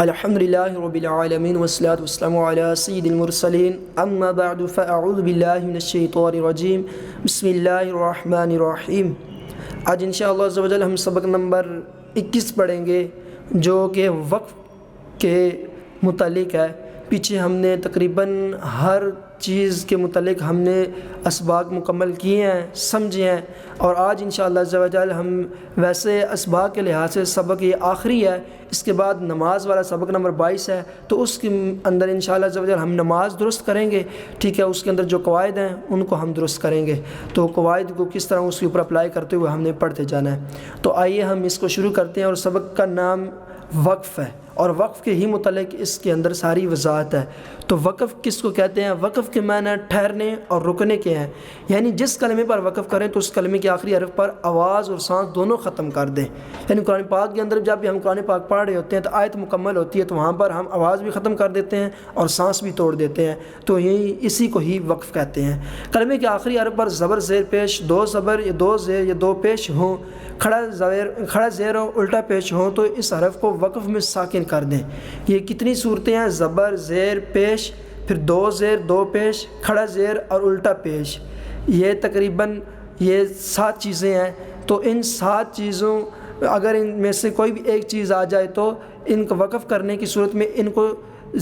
الحمدللہ رب العالمین والصلاة والسلام علی سید المرسلین اما بعد فاعوذ باللہ من الشیطان الرجیم بسم اللہ الرحمن الرحیم۔ آج انشاءاللہ عز و جل ہم سبق نمبر 21 پڑھیں گے جو کہ وقف کے متعلق ہے۔ پیچھے ہم نے تقریباً ہر چیز کے متعلق ہم نے اسباق مکمل کیے ہیں، سمجھے ہیں، اور آج انشاءاللہ عز و جل ہم ویسے اسباق کے لحاظ سے سبق یہ آخری ہے، اس کے بعد نماز والا سبق نمبر 22 ہے، تو اس کے اندر انشاءاللہ عز و جل ہم نماز درست کریں گے، ٹھیک ہے۔ اس کے اندر جو قواعد ہیں ان کو ہم درست کریں گے، تو قواعد کو کس طرح اس کے اوپر اپلائی کرتے ہوئے ہم نے پڑھتے جانا ہے۔ تو آئیے ہم اس کو شروع کرتے ہیں، اور سبق کا نام وقف ہے، اور وقف کے ہی متعلق اس کے اندر ساری وضاحت ہے۔ تو وقف کس کو کہتے ہیں؟ وقف کے معنی ٹھہرنے اور رکنے کے ہیں، یعنی جس کلمے پر وقف کریں تو اس کلمے کے آخری حرف پر آواز اور سانس دونوں ختم کر دیں۔ یعنی قرآن پاک کے اندر جب بھی ہم قرآن پاک پڑھ رہے ہوتے ہیں تو آیت مکمل ہوتی ہے، تو وہاں پر ہم آواز بھی ختم کر دیتے ہیں اور سانس بھی توڑ دیتے ہیں، تو یہی اسی کو ہی وقف کہتے ہیں۔ کلمے کے آخری حرف پر زبر زیر پیش، دو زبر یا دو زیر یا دو پیش ہوں، کھڑا زیر اور الٹا پیش ہوں تو اس حرف کو وقف میں ساکن کر دیں۔ یہ کتنی صورتیں ہیں؟ زبر زیر پیش، پھر دو زیر دو پیش، کھڑا زیر اور الٹا پیش، یہ تقریباً یہ 7 چیزیں ہیں۔ تو ان 7 چیزوں اگر ان میں سے کوئی بھی ایک چیز آ جائے تو ان کو وقف کرنے کی صورت میں ان کو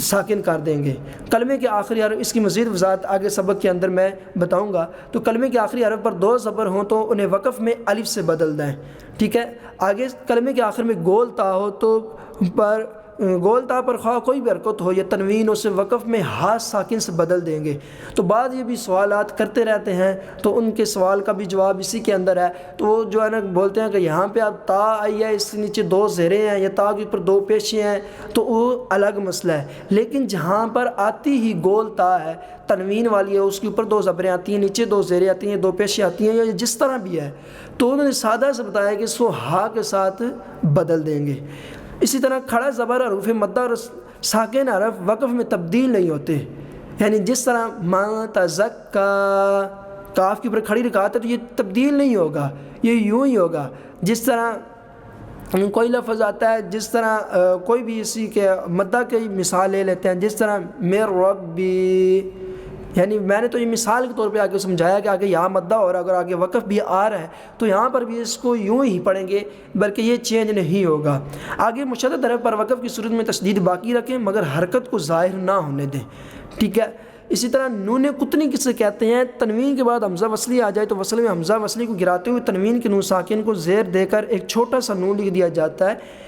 ساکن کر دیں گے۔ کلمے کے آخری حرف، اس کی مزید وضاحت آگے سبق کے اندر میں بتاؤں گا۔ تو کلمے کے آخری حرف پر 2 زبر ہوں تو انہیں وقف میں الف سے بدل دیں، ٹھیک ہے۔ آگے کلمے کے آخر میں گول تا ہو تو گول تا پر خواہ کوئی بھی حرکت ہو یا تنوین اسے وقف میں ہاتھ ساکن سے بدل دیں گے۔ تو بعد یہ بھی سوالات کرتے رہتے ہیں، تو ان کے سوال کا بھی جواب اسی کے اندر ہے۔ تو وہ جو ہے نا بولتے ہیں کہ یہاں پہ اب تا آئی ہے، اس کے نیچے 2 زیریں ہیں یا تا کے اوپر 2 پیشیں ہیں، تو وہ الگ مسئلہ ہے۔ لیکن جہاں پر آتی ہی گول تا ہے، تنوین والی ہے، اس کے اوپر 2 زبریں آتی ہیں، نیچے 2 زیریں آتی ہیں، 2 پیشیں آتی ہیں، یا جس طرح بھی ہے، تو انہوں نے سادہ سے بتایا کہ اس کو ہا کے ساتھ بدل دیں گے۔ اسی طرح کھڑا زبر اور حروف مدہ اور ساکن حرف وقف میں تبدیل نہیں ہوتے، یعنی جس طرح ما تزکا کاف کے اوپر کھڑی رکعت ہے تو یہ تبدیل نہیں ہوگا، یہ یوں ہی ہوگا۔ جس طرح کوئی لفظ آتا ہے، جس طرح کوئی بھی اسی کے مدہ کی مثال لے لیتے ہیں، جس طرح میر ربی، یعنی میں نے تو یہ مثال کے طور پہ آگے سمجھایا کہ آگے یہاں مدہ اور اگر آگے وقف بھی آ رہا ہے تو یہاں پر بھی اس کو یوں ہی پڑھیں گے، بلکہ یہ چینج نہیں ہوگا۔ آگے مشدد حرف پر وقف کی صورت میں تشدید باقی رکھیں مگر حرکت کو ظاہر نہ ہونے دیں، ٹھیک ہے۔ اسی طرح نون قطنی کسے کہتے ہیں؟ تنوین کے بعد حمزہ وصلی آ جائے تو وصل میں حمزہ وصلی کو گراتے ہوئے تنوین کے نون ساکن کو زیر دے کر ایک چھوٹا سا نون لکھ دیا جاتا ہے،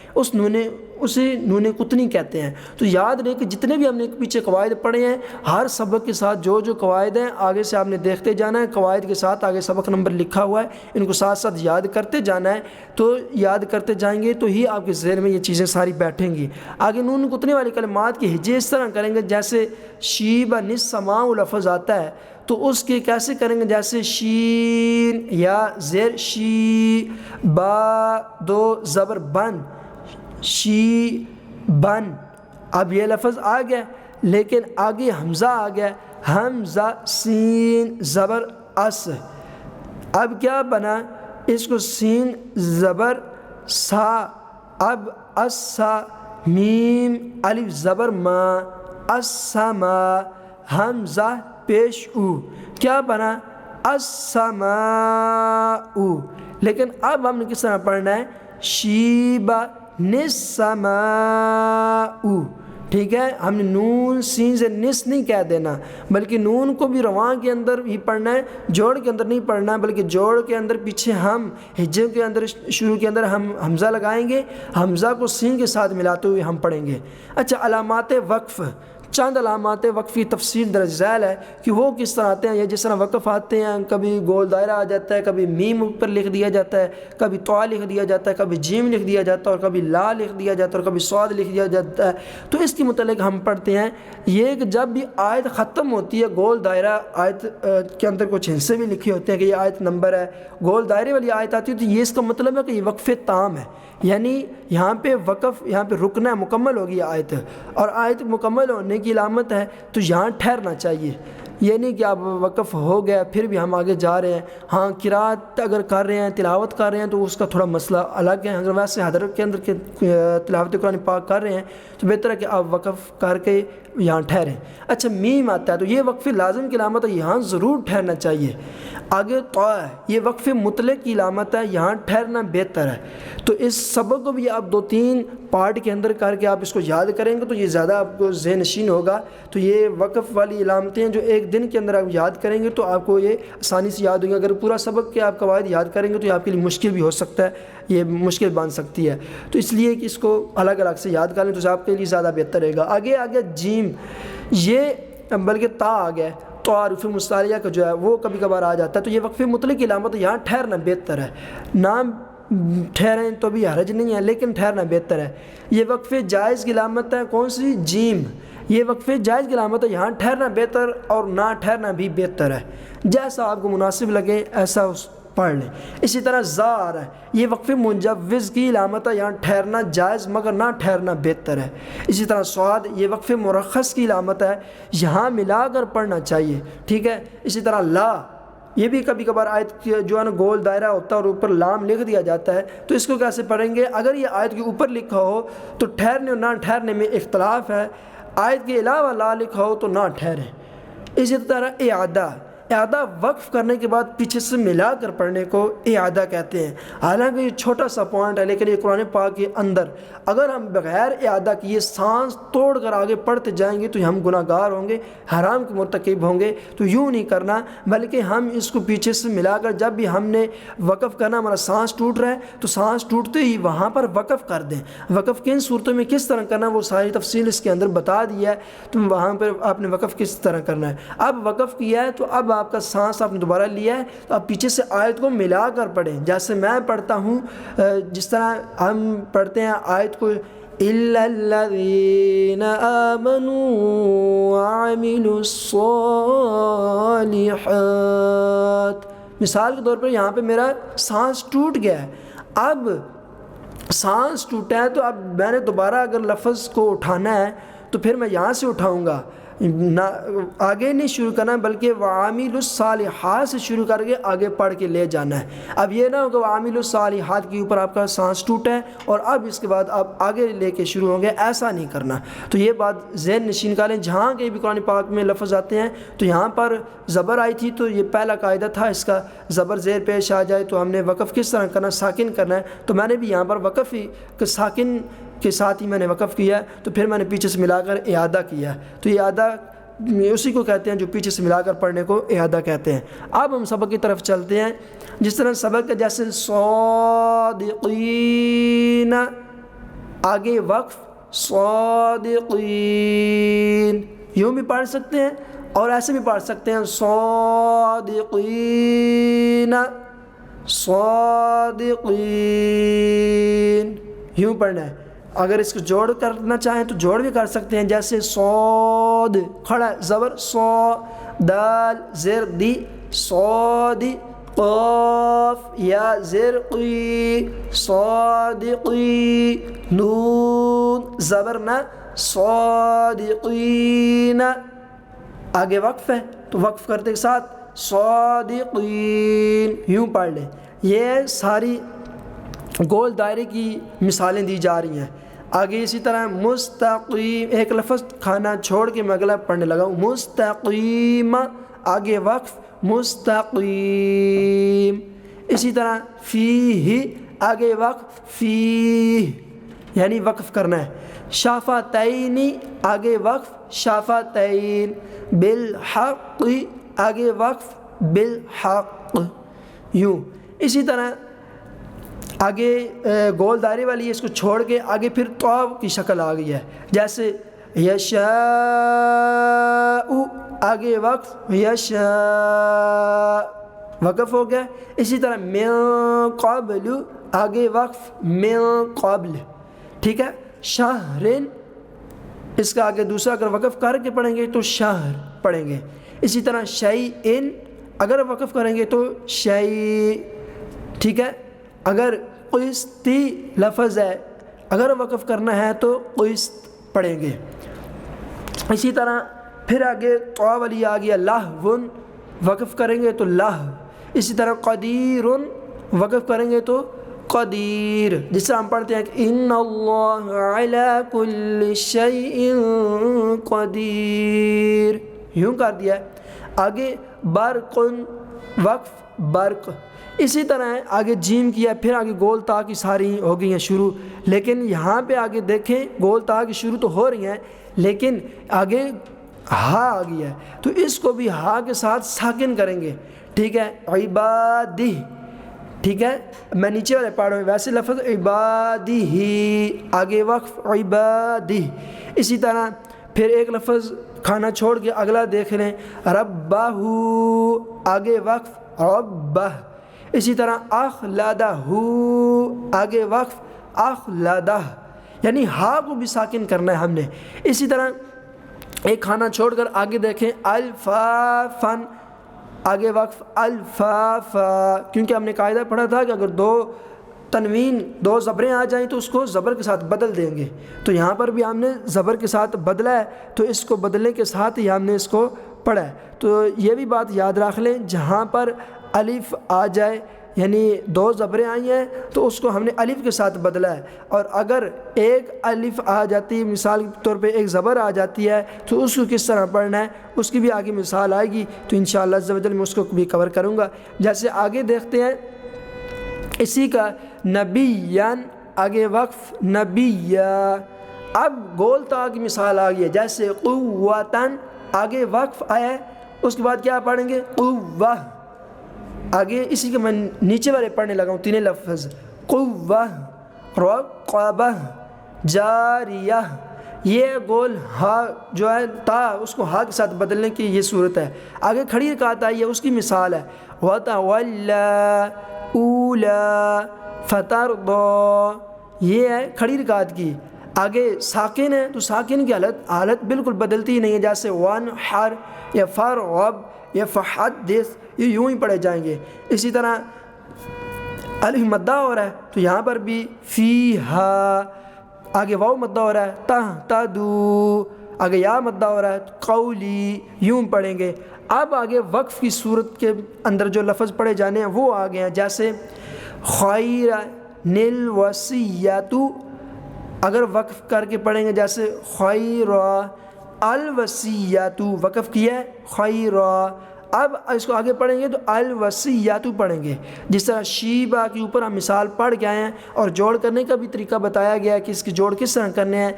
اسے نون قطنی کہتے ہیں۔ تو یاد رہے کہ جتنے بھی ہم نے پیچھے قواعد پڑھے ہیں، ہر سبق کے ساتھ جو جو قواعد ہیں آگے سے آپ نے دیکھتے جانا ہے، قواعد کے ساتھ آگے سبق نمبر لکھا ہوا ہے، ان کو ساتھ ساتھ یاد کرتے جانا ہے۔ تو یاد کرتے جائیں گے تو ہی آپ کے ذہن میں یہ چیزیں ساری بیٹھیں گی۔ آگے نون قطنی والی کلمات کے ہجے اس طرح کریں گے جیسے شیب نسما لفظ آتا ہے تو اس کے کیسے کریں گے؟ جیسے شین یا زیر شی، با 2 زبر بن، شی بن۔ اب یہ لفظ آ گیا، لیکن آگے حمزہ آ گیا، حمزہ سین زبر اس۔ اب کیا بنا؟ اس کو سین زبر سا، اب اسا، میم الف زبر ما، السما، حمزہ پیش او، کیا بنا؟ السماء۔ لیکن اب ہم نے کس طرح پڑھنا ہے؟ شیبہ نسماء، ٹھیک ہے۔ ہم نے نون سین سے نس نہیں کہہ دینا، بلکہ نون کو بھی رواں کے اندر ہی پڑھنا ہے، جوڑ کے اندر نہیں پڑھنا ہے، بلکہ جوڑ کے اندر پیچھے ہم ہجے کے اندر شروع کے اندر ہم حمزہ لگائیں گے، حمزہ کو سین کے ساتھ ملاتے ہوئے ہم پڑھیں گے۔ اچھا، علامات وقف، چند علامات وقف کی تفصیل درج ذیل ہے کہ وہ کس طرح آتے ہیں۔ یہ جس طرح وقف آتے ہیں، کبھی گول دائرہ آ جاتا ہے، کبھی میم اوپر لکھ دیا جاتا ہے، کبھی طا لکھ دیا جاتا ہے، کبھی جیم لکھ دیا جاتا ہے، اور کبھی لا لکھ دیا جاتا ہے، اور کبھی صاد لکھ دیا جاتا ہے۔ تو اس کے متعلق ہم پڑھتے ہیں یہ کہ جب بھی آیت ختم ہوتی ہے، گول دائرہ آیت کے اندر کچھ حصے بھی لکھے ہوتے ہیں کہ یہ آیت نمبر ہے، گول دائرے والی آیت آتی ہے تو یہ اس کا مطلب ہے کہ یہ وقف تام ہے، یعنی یہاں پہ وقف، یہاں پہ رکنا ہے، مکمل ہوگی آیت، اور آیت مکمل ہونے کی علامت ہے تو یہاں ٹھہرنا چاہیے۔ یہ نہیں کہ اب وقف ہو گیا پھر بھی ہم آگے جا رہے ہیں. ہاں قرات اگر کر رہے ہیں تلاوت کر رہے ہیں تو اس کا تھوڑا مسئلہ الگ ہے. اگر ویسے حضرت کے اندر کے تلاوت قرآن پاک کر رہے ہیں تو بہتر ہے کہ آپ وقف کر کے یہاں ٹھہریں. اچھا میم آتا ہے تو یہ وقف لازم کی علامت ہے, یہاں ضرور ٹھہرنا چاہیے. آگے تو ہے یہ وقف مطلق کی علامت ہے, یہاں ٹھہرنا بہتر ہے. تو اس سبق کو بھی آپ 2-3 پارٹ کے اندر کر کے آپ اس کو یاد کریں گے تو یہ زیادہ آپ کو ذہن نشین ہوگا. تو یہ وقف والی علامتیں ہیں جو ایک دن کے اندر آپ یاد کریں گے تو آپ کو یہ آسانی سے یاد ہوں گے. اگر پورا سبق کے آپ قواعد یاد کریں گے تو یہ آپ کے لیے مشکل بھی ہو سکتا ہے, یہ مشکل بن سکتی ہے. تو اس لیے کہ اس کو الگ الگ سے یاد کر لیں تو آپ کے لیے زیادہ بہتر رہے گا. آگے جیم, یہ بلکہ تا آ گیا تو عارف مستعلیہ کا جو ہے وہ کبھی کبھار آ جاتا ہے. تو یہ وقف مطلق کی علامت ہے, یہاں ٹھہرنا بہتر ہے. نام ٹھہریں تو بھی حرج نہیں ہے لیکن ٹھہرنا بہتر ہے. یہ وقف جائز کی علامت ہے کون سی؟ جیم. یہ وقف جائز کی علامت ہے, یہاں ٹھہرنا بہتر اور نہ ٹھہرنا بھی بہتر ہے. جیسا آپ کو مناسب لگے ایسا پڑھ لیں. اسی طرح زا آ رہا ہے, یہ وقف مجوز کی علامت ہے, یہاں ٹھہرنا جائز مگر نہ ٹھہرنا بہتر ہے. اسی طرح صاد, یہ وقف مرخص کی علامت ہے, یہاں ملا کر پڑھنا چاہیے. ٹھیک ہے. اسی طرح لا, یہ بھی کبھی کبھار آیت جو ہے نا گول دائرہ ہوتا ہے اور اوپر لام لکھ دیا جاتا ہے تو اس کو کیسے پڑھیں گے؟ اگر یہ آیت کے اوپر لکھا ہو تو ٹھہرنے اور نہ ٹھہرنے میں اختلاف ہے, آیت کے علاوہ لا لکھا ہو تو نہ ٹھہریں. اسی طرح اعادہ, اعادہ وقف کرنے کے بعد پیچھے سے ملا کر پڑھنے کو اعادہ کہتے ہیں. حالانکہ یہ چھوٹا سا پوائنٹ ہے لیکن یہ قرآن پاک کے اندر اگر ہم بغیر اعادہ کیے سانس توڑ کر آگے پڑھتے جائیں گے تو ہم گناہ گار ہوں گے, حرام کے مرتکب ہوں گے. تو یوں نہیں کرنا بلکہ ہم اس کو پیچھے سے ملا کر جب بھی ہم نے وقف کرنا, ہمارا سانس ٹوٹ رہا ہے تو سانس ٹوٹتے ہی وہاں پر وقف کر دیں. وقف کن صورتوں میں کس طرح کرنا وہ ساری تفصیل اس کے اندر بتا دیا ہے, تو وہاں پر آپ نے وقف کس طرح کرنا ہے. اب وقف کیا ہے تو اب آپ کا سانس آپ نے دوبارہ لیا ہے تو آپ پیچھے سے آیت کو ملا کر پڑھیں. جیسے میں پڑھتا ہوں, جس طرح ہم پڑھتے ہیں آیت کو إِلَّا الَّذِينَ آمَنُوا وَعَمِلُوا الصَّالِحَاتِ. مثال کے طور پر یہاں پہ میرا سانس ٹوٹ گیا ہے, اب سانس ٹوٹا ہے تو اب میں نے دوبارہ اگر لفظ کو اٹھانا ہے تو پھر میں یہاں سے اٹھاؤں گا, نہ آگے نہیں شروع کرنا بلکہ وعامل الصالحات سے شروع کر کے آگے پڑھ کے لے جانا ہے. اب یہ نہ ہوگا وعامل الصالحات کے اوپر آپ کا سانس ٹوٹا ہے اور اب اس کے بعد آپ آگے لے کے شروع ہوں گے, ایسا نہیں کرنا. تو یہ بات ذہن نشین کر لیں. جہاں کہیں بھی قرآن پاک میں لفظ آتے ہیں تو یہاں پر زبر آئی تھی تو یہ پہلا قاعدہ تھا اس کا, زبر زیر پیش آ جائے تو ہم نے وقف کس طرح کرنا, ساکن کرنا ہے. تو میں نے بھی یہاں پر وقف ہی ساکن کے ساتھ ہی میں نے وقف کیا تو پھر میں نے پیچھے سے ملا کر اعادہ کیا. تو اعادہ اسی کو کہتے ہیں جو پیچھے سے ملا کر پڑھنے کو اعادہ کہتے ہیں. اب ہم سبق کی طرف چلتے ہیں. جس طرح سبق جیسے صادقین, آگے وقف صادقین, یوں بھی پڑھ سکتے ہیں اور ایسے بھی پڑھ سکتے ہیں صادقین صادقین, یوں پڑھنا ہے. اگر اس کو جوڑ کرنا چاہیں تو جوڑ بھی کر سکتے ہیں. جیسے صاد کھڑا زبر صا, دال زیر دی صادی, قاف یا زیر قی صادقی, نون زبر نہ صادقین. آگے وقف ہے تو وقف کرتے کے ساتھ صادقین یوں پڑھ لیں. یہ ساری گول دائرے کی مثالیں دی جا رہی ہیں. آگے اسی طرح مستقیم, ایک لفظ کھانا چھوڑ کے میں اگلا پڑھنے لگا ہوں, مستقیم, آگے وقف مستقیم. اسی طرح فیہ, آگے وقف فیہ, یعنی وقف کرنا ہے. شافتین, آگے وقف شافتین. بالحق, آگے وقف بالحق, یوں. اسی طرح آگے گول دائرے والی ہے, اس کو چھوڑ کے آگے پھر طاء کی شکل آ گئی ہے. جیسے یشاء, آگے وقف یشاء, وقف ہو گیا. اسی طرح من قبل, آگے وقف من قبل. ٹھیک ہے. شہرن, اس کا آگے دوسرا اگر وقف کر کے پڑھیں گے تو شہر پڑھیں گے. اسی طرح شیئن, اگر وقف کریں گے تو شیء. ٹھیک ہے. اگر قسطی لفظ ہے, اگر وقف کرنا ہے تو قسط پڑھیں گے. اسی طرح پھر آگے طا والی آ گیا لہون، وقف کریں گے تو لہ، اسی طرح قدیرن وقف کریں گے تو قدیر، جس طرح ہم پڑھتے ہیں کہ ان اللہ علی کل شیء قدیر، یوں کر دیا ہے۔ آگے برقن وقف برق، اسی طرح ہے آگے جیم کیا، پھر آگے گول تا کی ساری ہو گئی ہیں شروع، لیکن یہاں پہ آگے دیکھیں گول تا کی شروع تو ہو رہی ہیں لیکن آگے ہا آ گیا ہے، تو اس کو بھی ہا کے ساتھ ساکن کریں گے، ٹھیک ہے۔ عبادی، ٹھیک ہے، میں نیچے والے پڑھ رہا ہوں، ویسے لفظ عبادی ہی، آگے وقف عبادی، اسی طرح پھر ایک لفظ کھانا چھوڑ کے اگلا دیکھ لیں، ربہ، آگے وقف ربہ، اسی طرح اخلدہ، آگے وقف اخلدہ، یعنی ہا کو بھی ساکن کرنا ہے ہم نے۔ اسی طرح ایک کھانا چھوڑ کر آگے دیکھیں الفافن، آگے وقف الفافا، کیونکہ ہم نے قاعدہ پڑھا تھا کہ اگر دو تنوین دو زبریں آ جائیں تو اس کو زبر کے ساتھ بدل دیں گے، تو یہاں پر بھی ہم نے زبر کے ساتھ بدلا ہے، تو اس کو بدلنے کے ساتھ ہی ہم نے اس کو پڑھا ہے۔ تو یہ بھی بات یاد رکھ لیں، جہاں پر الف آ جائے یعنی دو زبریں آئی ہیں تو اس کو ہم نے الف کے ساتھ بدلا ہے، اور اگر ایک الف آ جاتی ہے، مثال کے طور پہ ایک زبر آ جاتی ہے تو اس کو کس طرح پڑھنا ہے اس کی بھی آگے مثال آئے گی، تو انشاءاللہ عز و جل میں اس کو بھی کور کروں گا۔ جیسے آگے دیکھتے ہیں اسی کا نبیان، آگے وقف نبیہ، اب گول تا کی مثال آ گئی ہے، جیسے قوتاً، آگے وقف آیا ہے، اس کے بعد کیا پڑھیں گے قوہ، آگے اسی کے میں نیچے والے پڑھنے لگا ہوں تینوں لفظ، قوہ، رقبہ، جاریہ، یہ گول ہا جو ہے تا اس کو ہا کے ساتھ بدلنے کی یہ صورت ہے۔ آگے کھڑی رکعت آئی ہے، اس کی مثال ہے وَتَوَلَّى اولا فَتَرْضَى، یہ ہے کھڑی رکعت کی۔ آگے ساکن ہے تو ساکن کی حالت بالکل بدلتی ہی نہیں ہے، جیسے وَانْحَرْ یا فَرْغَب یا فَحَدِّث، یہ یوں ہی پڑھے جائیں گے۔ اسی طرح الف مدہ ہو رہا ہے تو یہاں پر بھی فیہا، آگے واو مدہ ہو رہا ہے تہتدوا، آگے یا مدہ ہو رہا ہے قولی، یوں پڑھیں گے۔ اب آگے وقف کی صورت کے اندر جو لفظ پڑھے جانے ہیں وہ آگے ہیں، جیسے خیر الوصیۃ، اگر وقف کر کے پڑھیں گے جیسے خیر الوصیۃ، وقف کیا ہے خیر، اب اس کو آگے پڑھیں گے تو الوصیۃ پڑھیں گے۔ جس طرح شیبہ کے اوپر ہم مثال پڑھ کے آئے ہیں اور جوڑ کرنے کا بھی طریقہ بتایا گیا ہے کہ اس کی جوڑ کس طرح کرنے ہیں۔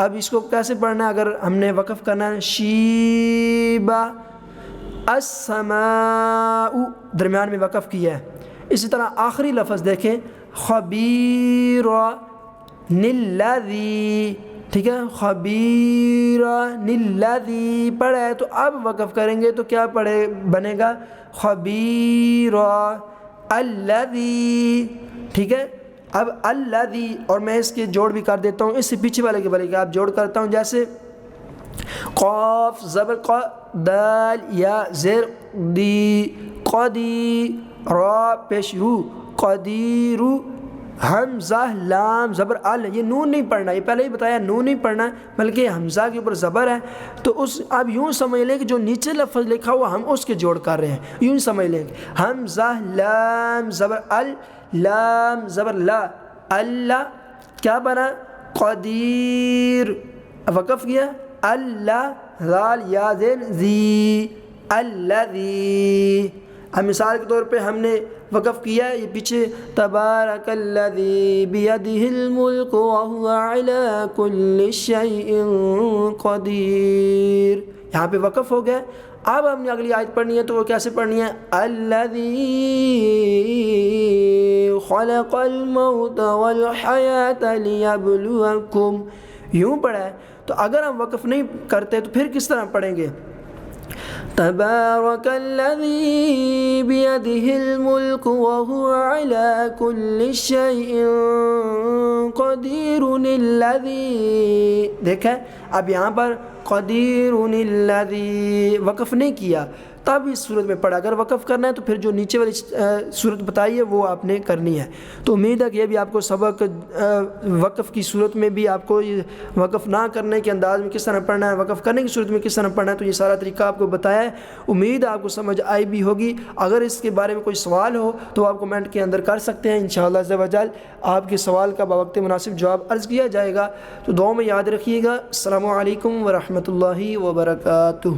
اب اس کو کیسے پڑھنا ہے اگر ہم نے وقف کرنا ہے، شیبہ السماء، درمیان میں وقف کیا ہے۔ اسی طرح آخری لفظ دیکھیں خبیر الذی، ٹھیک ہے، خبیر الذی پڑھا ہے تو اب وقف کریں گے تو کیا پڑھے بنے گا خبیر الذی، ٹھیک ہے۔ اب الذی، اور میں اس کے جوڑ بھی کر دیتا ہوں، اس سے پیچھے والے کے بلکہ آپ جوڑ کرتا ہوں، جیسے قاف زبر ق، دال یا زیر دی، قدی، را پیش رو، قدیر، حمزہ لام زبر ال، یہ نون نہیں پڑھنا، یہ پہلے ہی بتایا نون نہیں پڑھنا بلکہ حمزہ کے اوپر زبر ہے، تو اس اب یوں سمجھ لیں کہ جو نیچے لفظ لکھا ہوا ہم اس کے جوڑ کر رہے ہیں، یوں سمجھ لیں حمزہ لام زبر ال، لام زبر لا، اللہ کیا بنا قدیر، وقف کیا اللہ، ذال یا زین ذی، الذی۔ اب مثال کے طور پہ ہم نے وقف کیا ہے، یہ پیچھے تبارک الذی بیدہ الملک وہو علی کل شیء قدیر، یہاں پہ وقف ہو گیا۔ اب ہم نے اگلی آیت پڑھنی ہے تو وہ کیسے پڑھنی ہے، الذی خلق الموت والحیاۃ لیبلوکم، یوں پڑھا ہے۔ تو اگر ہم وقف نہیں کرتے تو پھر کس طرح پڑھیں گے، تبارک الذی بیدہ الملک وہو علی کل شیء قدیر الذی، دیکھیں اب یہاں پر قدیر الذی وقف نہیں کیا تب اس صورت میں پڑھا. اگر وقف کرنا ہے تو پھر جو نیچے والی صورت بتائی ہے وہ آپ نے کرنی ہے. تو امید ہے کہ یہ بھی آپ کو سبق وقف کی صورت میں بھی آپ کو وقف نہ کرنے کے انداز میں کس طرح پڑھنا ہے, وقف کرنے کی صورت میں کس طرح پڑھنا ہے, تو یہ سارا طریقہ آپ کو بتایا ہے. امید ہے آپ کو سمجھ آئی بھی ہوگی. اگر اس کے بارے میں کوئی سوال ہو تو آپ کمنٹ کے اندر کر سکتے ہیں. انشاءاللہ عز و جل آپ کے سوال کا بوقت مناسب جواب عرض کیا جائے گا. تو دعاؤں میں یاد رکھیے گا. السلام علیکم ورحمۃ اللہ وبرکاتہ.